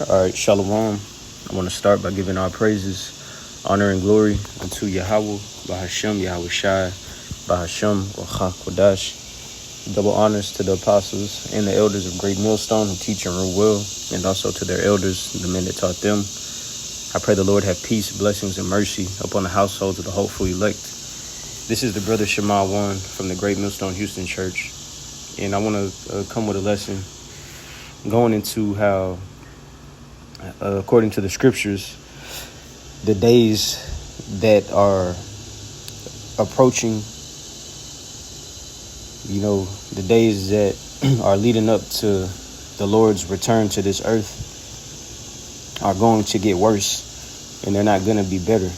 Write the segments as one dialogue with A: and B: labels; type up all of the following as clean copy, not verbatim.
A: All right, Shalom. I want to start by giving our praises, honor, and glory unto Yahweh, Bahashem, Yahweh Shai, Bahashem, Wachak Kodash. Double honors to the apostles and the elders of Great Millstone who teach and rule well, and also to their elders, the men that taught them. I pray the Lord have peace, blessings, and mercy upon the households of the hopeful elect. This is the brother Shema One from the Great Millstone Houston Church, and I want to come with a lesson going into how according to the scriptures, the days that are approaching, the days that are leading up to the Lord's return to this earth are going to get worse, and they're not going to be better.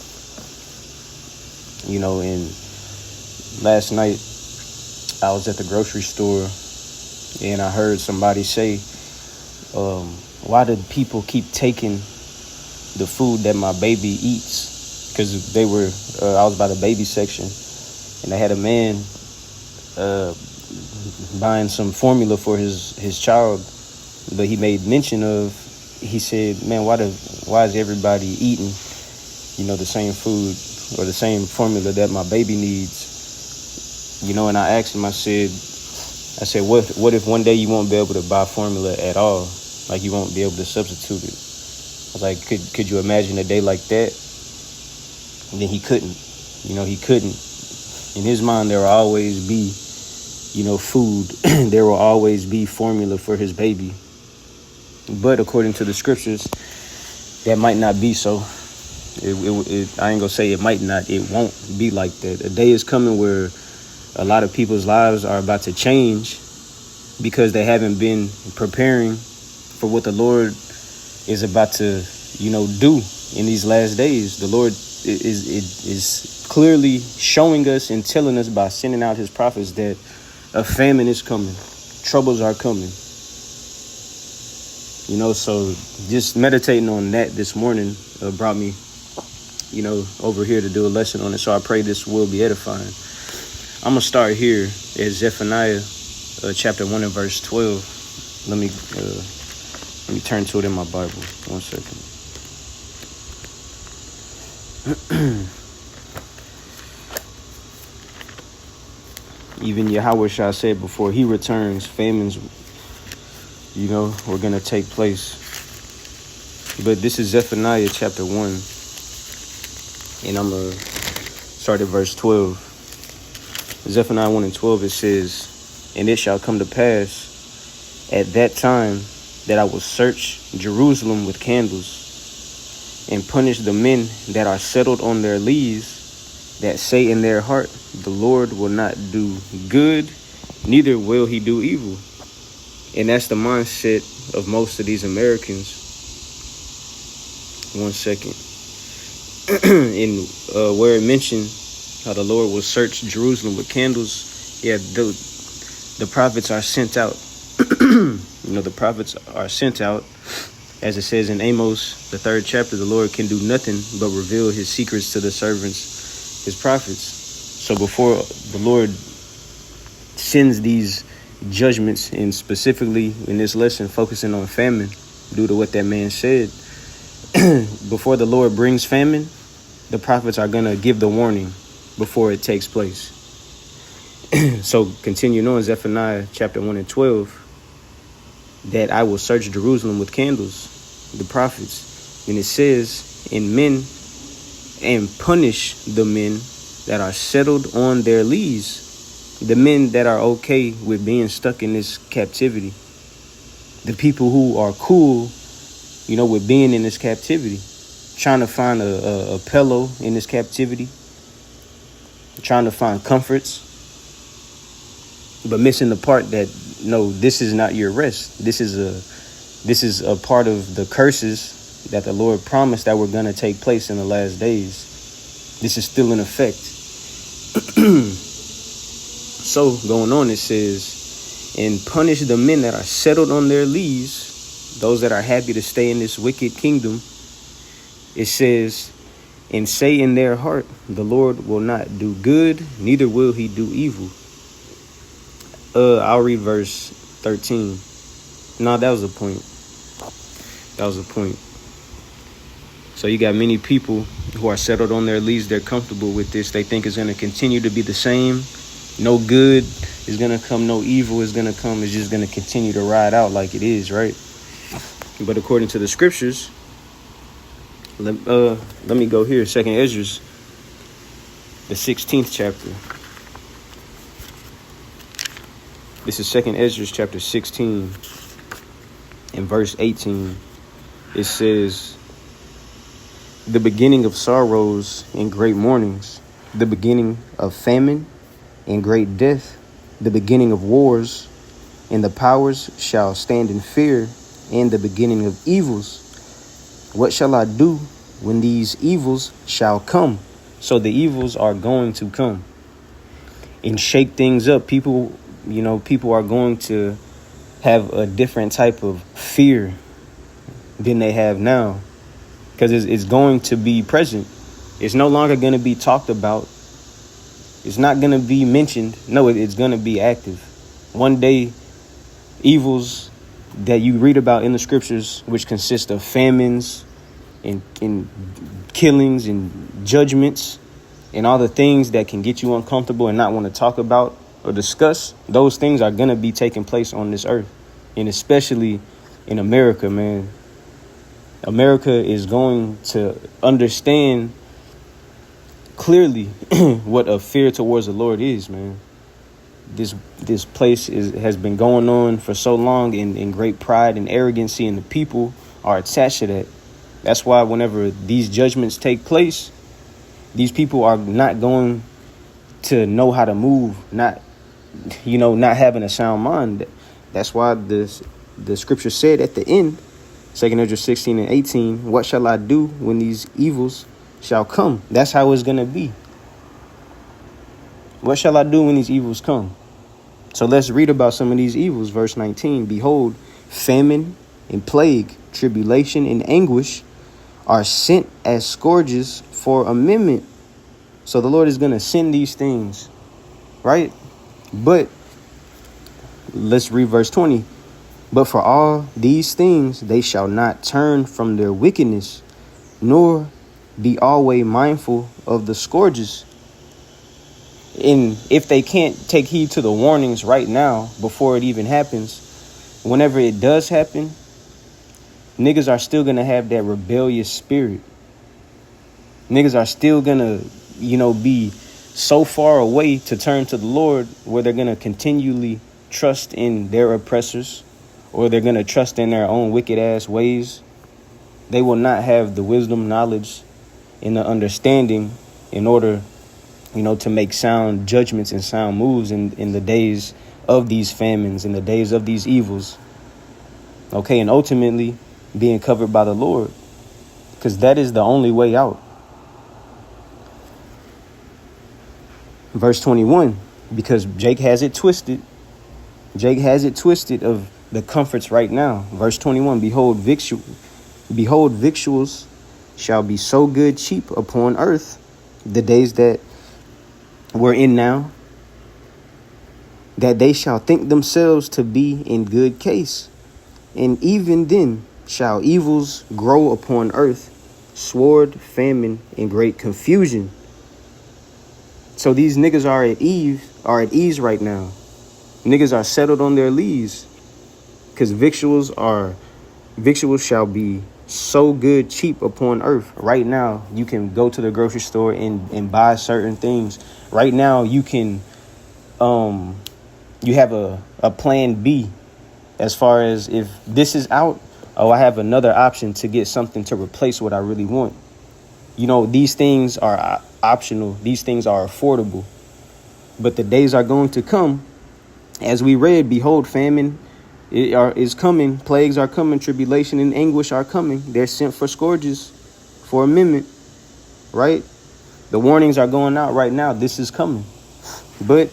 A: And last night I was at the grocery store and I heard somebody say, why do people keep taking the food that my baby eats? Because I was by the baby section, and they had a man buying some formula for his child, but he made mention of, he said, man, why is everybody eating, the same food or the same formula that my baby needs? And I asked him, I said, what if one day you won't be able to buy formula at all? Like, you won't be able to substitute it. I was like, could you imagine a day like that? And then he couldn't. He couldn't. In his mind, there will always be, food. There will always be formula for his baby. But according to the scriptures, that might not be so. I ain't gonna say it might not. It won't be like that. A day is coming where a lot of people's lives are about to change because they haven't been preparing for what the Lord is about to, do in these last days. The Lord is clearly showing us and telling us by sending out his prophets that a famine is coming. Troubles are coming. So just meditating on that this morning brought me, over here to do a lesson on it. So I pray this will be edifying. I'm going to start here at Zephaniah chapter 1 and verse 12. Let me turn to it in my Bible. 1 second. Even Yahweh Shai said before he returns, famines, were going to take place. But this is Zephaniah chapter 1. And I'm going to start at verse 12. Zephaniah 1 and 12, it says, "And it shall come to pass at that time that I will search Jerusalem with candles and punish the men that are settled on their lees, that say in their heart, the Lord will not do good, neither will he do evil." And that's the mindset of most of these Americans. 1 second. In where it mentioned how the Lord will search Jerusalem with candles, the prophets are sent out. The prophets are sent out. As it says in Amos, the 3rd chapter, the Lord can do nothing but reveal his secrets to the servants, his prophets. So before the Lord sends these judgments, and specifically in this lesson, focusing on famine, due to what that man said, before the Lord brings famine, the prophets are going to give the warning before it takes place. So continuing on, Zephaniah chapter 1 and 12, that I will search Jerusalem with candles, the prophets. And it says, and punish the men that are settled on their lees, the men that are okay with being stuck in this captivity, the people who are cool, with being in this captivity, trying to find a pillow in this captivity, trying to find comforts, but missing the part that, no, this is not your rest. This is a part of the curses that the Lord promised that were going to take place in the last days. This is still in effect. So going on, it says, and punish the men that are settled on their lees, those that are happy to stay in this wicked kingdom. It says, and say in their heart, the Lord will not do good, neither will he do evil. I'll read verse 13. No, that was the point. That was the point. So you got many people who are settled on their lease. They're comfortable with this. They think it's going to continue to be the same. No good is going to come. No evil is going to come. It's just going to continue to ride out like it is, right? But according to the scriptures, let me go here. 2nd Ezra, the 16th chapter. This is 2nd Ezra chapter 16 and verse 18. It says, the beginning of sorrows and great mournings, the beginning of famine and great death, the beginning of wars, and the powers shall stand in fear, and the beginning of evils. What shall I do when these evils shall come? So the evils are going to come and shake things up. People are going to have a different type of fear than they have now. Because it's going to be present. It's no longer going to be talked about. It's not going to be mentioned. No, it's going to be active. One day, evils that you read about in the scriptures, which consist of famines and killings and judgments and all the things that can get you uncomfortable and not want to talk about or discuss, those things are going to be taking place on this earth. And especially in America, man. America is going to understand clearly what a fear towards the Lord is, man. This place has been going on for so long in great pride and arrogancy, and the people are attached to that. That's why whenever these judgments take place, these people are not going to know how to move, not having a sound mind. That's why the scripture said at the end, 2nd Ezra 16 and 18, what shall I do when these evils shall come? That's how it's going to be. What shall I do when these evils come? So let's read about some of these evils. Verse 19, behold, famine and plague, tribulation and anguish are sent as scourges for amendment. So the Lord is going to send these things, right? But let's read verse 20. But for all these things, they shall not turn from their wickedness, nor be always mindful of the scourges. And if they can't take heed to the warnings right now, before it even happens, whenever it does happen, niggas are still going to have that rebellious spirit. Niggas are still going to, be so far away to turn to the Lord, where they're going to continually trust in their oppressors, or they're going to trust in their own wicked ass ways. They will not have the wisdom, knowledge, and the understanding in order, to make sound judgments and sound moves in the days of these famines, in the days of these evils. Okay, and ultimately being covered by the Lord, because that is the only way out. Verse 21, because Jake has it twisted. Jake has it twisted of the comforts right now. Verse 21, behold, victuals shall be so good cheap upon earth, the days that we're in now, that they shall think themselves to be in good case. And even then shall evils grow upon earth, sword, famine, and great confusion. So these niggas are at ease right now. Niggas are settled on their lees, because victuals shall be so good cheap upon earth. Right now, you can go to the grocery store and buy certain things. Right now, you can you have a plan B, as far as if this is out, I have another option to get something to replace what I really want. These things are optional. These things are affordable. But the days are going to come, as we read, behold, famine is coming, plagues are coming, tribulation and anguish are coming. They're sent for scourges, for amendment, right? The warnings are going out right now. This is coming. But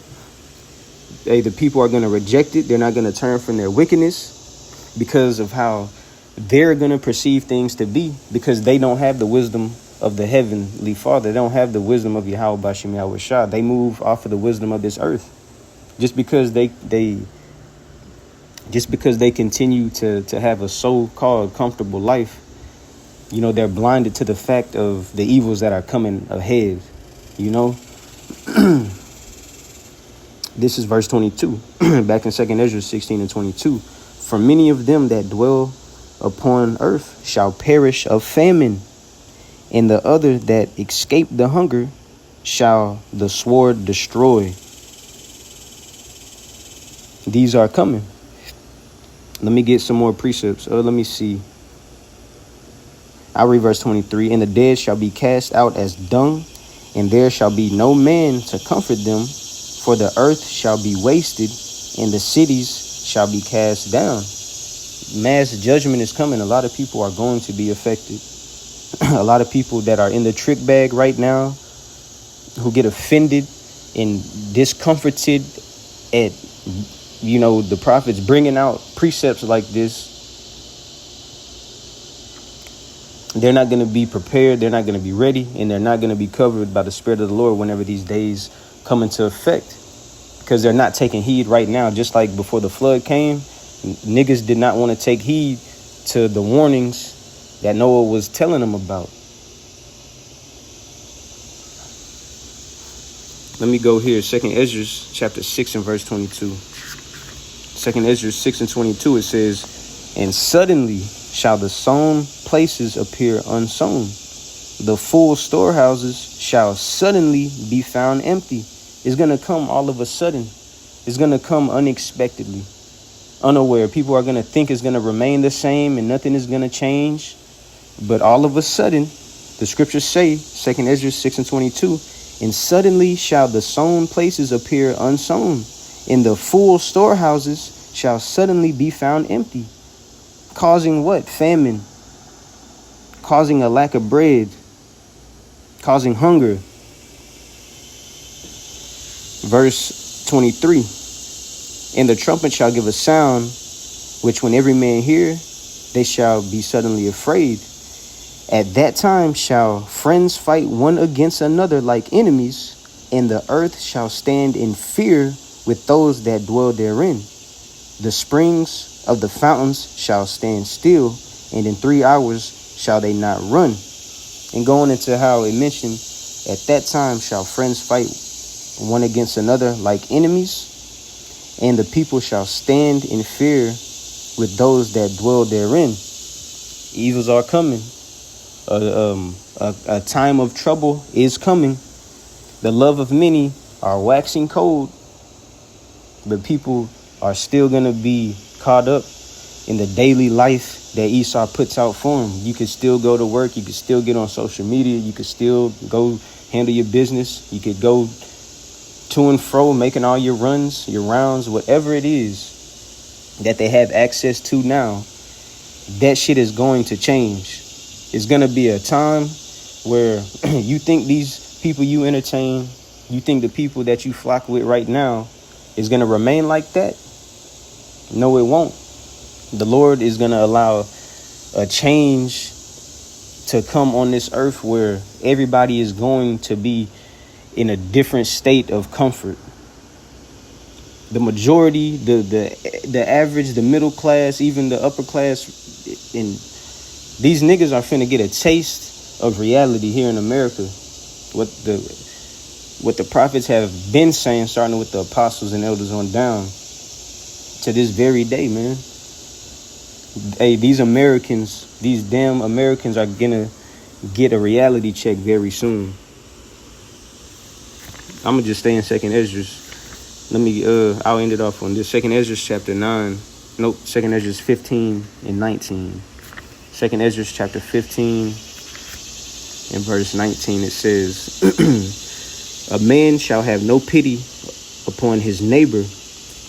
A: the people are going to reject it. They're not going to turn from their wickedness because of how they're going to perceive things to be, because they don't have the wisdom of the heavenly Father. They don't have the wisdom of Yahweh Bashim Yahweh Shah. They move off of the wisdom of this earth. Just because they Just because they continue to have a so-called comfortable life, they're blinded to the fact of the evils that are coming ahead, This is verse 22, back in 2nd Ezra 16 and 22. For many of them that dwell upon earth shall perish of famine, and the other that escape the hunger shall the sword destroy. These are coming. Let me get some more precepts. Let me see. I'll read verse 23. And the dead shall be cast out as dung, and there shall be no man to comfort them, for the earth shall be wasted, and the cities shall be cast down. Mass judgment is coming. A lot of people are going to be affected. A lot of people that are in the trick bag right now, who get offended and discomforted at, the prophets bringing out precepts like this. They're not going to be prepared. They're not going to be ready, and they're not going to be covered by the Spirit of the Lord whenever these days come into effect, because they're not taking heed right now. Just like before the flood came, niggas did not want to take heed to the warnings that Noah was telling them about. Let me go here. 2nd Ezra chapter 6 and verse 22. 2nd Ezra 6 and 22, it says, and suddenly shall the sown places appear unsown. The full storehouses shall suddenly be found empty. It's going to come all of a sudden. It's going to come unexpectedly, unaware. People are going to think it's going to remain the same and nothing is going to change. But all of a sudden, the scriptures say, 2nd Ezra 6 and 22, and suddenly shall the sown places appear unsown, and the full storehouses shall suddenly be found empty. Causing what? Famine. Causing a lack of bread. Causing hunger. Verse 23. And the trumpet shall give a sound, which when every man hear, they shall be suddenly afraid. At that time shall friends fight one against another like enemies, and the earth shall stand in fear with those that dwell therein. The springs of the fountains shall stand still, and in 3 hours shall they not run. And going into how it mentioned, at that time shall friends fight one against another like enemies, and the people shall stand in fear with those that dwell therein. Evils are coming. A time of trouble is coming. The love of many are waxing cold, but people are still going to be caught up in the daily life that Esau puts out for them. You could still go to work. You could still get on social media. You could still go handle your business. You could go to and fro, making all your runs, your rounds, whatever it is that they have access to now. That shit is going to change. It's going to be a time where you think these people you entertain, you think the people that you flock with right now is going to remain like that? No, it won't. The Lord is going to allow a change to come on this earth where everybody is going to be in a different state of comfort. The majority, the average, the middle class, even the upper class, and these niggas are finna get a taste of reality here in America. What the prophets have been saying, starting with the apostles and elders on down to this very day, man. Hey, these Americans, these damn Americans are gonna get a reality check very soon. I'm gonna just stay in 2nd Ezra. I'll end it off on this. 2nd Ezra chapter 9. Nope, 2nd Ezra 15 and 19. 2nd Ezra chapter 15 and verse 19, it says, a man shall have no pity upon his neighbor,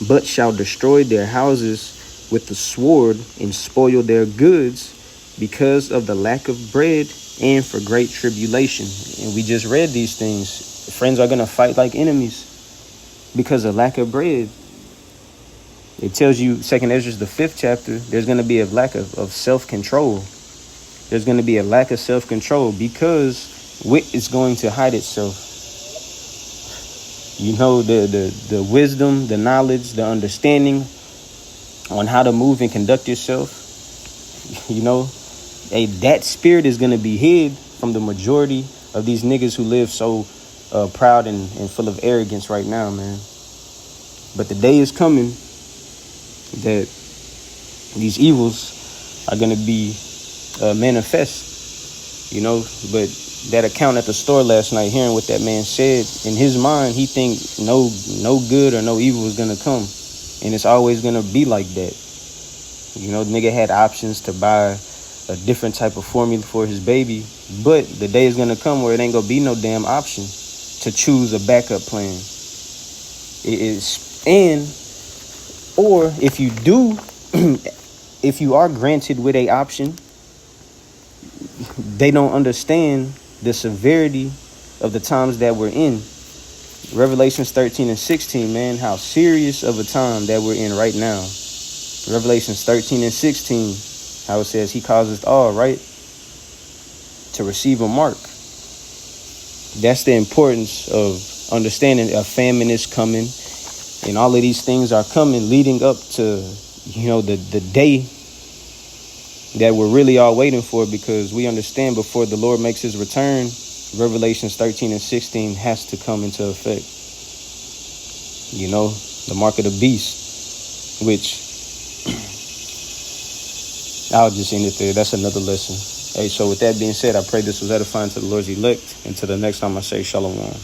A: but shall destroy their houses with the sword and spoil their goods because of the lack of bread and for great tribulation. And we just read these things. Friends are going to fight like enemies because of lack of bread. It tells you, 2nd Ezra, the 5th chapter, there's going to be a lack of self-control. There's going to be a lack of self-control because wit is going to hide itself. You know, the wisdom, the knowledge, the understanding on how to move and conduct yourself, you know, hey, that spirit is going to be hid from the majority of these niggas who live so proud and full of arrogance right now, man. But the day is coming that these evils are going to be manifest, you know. But that account at the store last night, hearing what that man said, in his mind, he think no good or no evil is going to come. And it's always going to be like that. You know, the nigga had options to buy a different type of formula for his baby, but the day is going to come where it ain't going to be no damn option to choose a backup plan. Or if you do, if you are granted with a option, they don't understand the severity of the times that we're in. Revelations 13 and 16, man, how serious of a time that we're in right now. Revelations 13 and 16, how it says he causes all, right, to receive a mark. That's the importance of understanding a famine is coming, and all of these things are coming leading up to, you know, the day that we're really all waiting for, because we understand before the Lord makes his return, Revelations 13 and 16 has to come into effect. You know, the mark of the beast, which I'll just end it there. That's another lesson. Hey, so with that being said, I pray this was edifying to the Lord's elect. And to the next time I say shalom.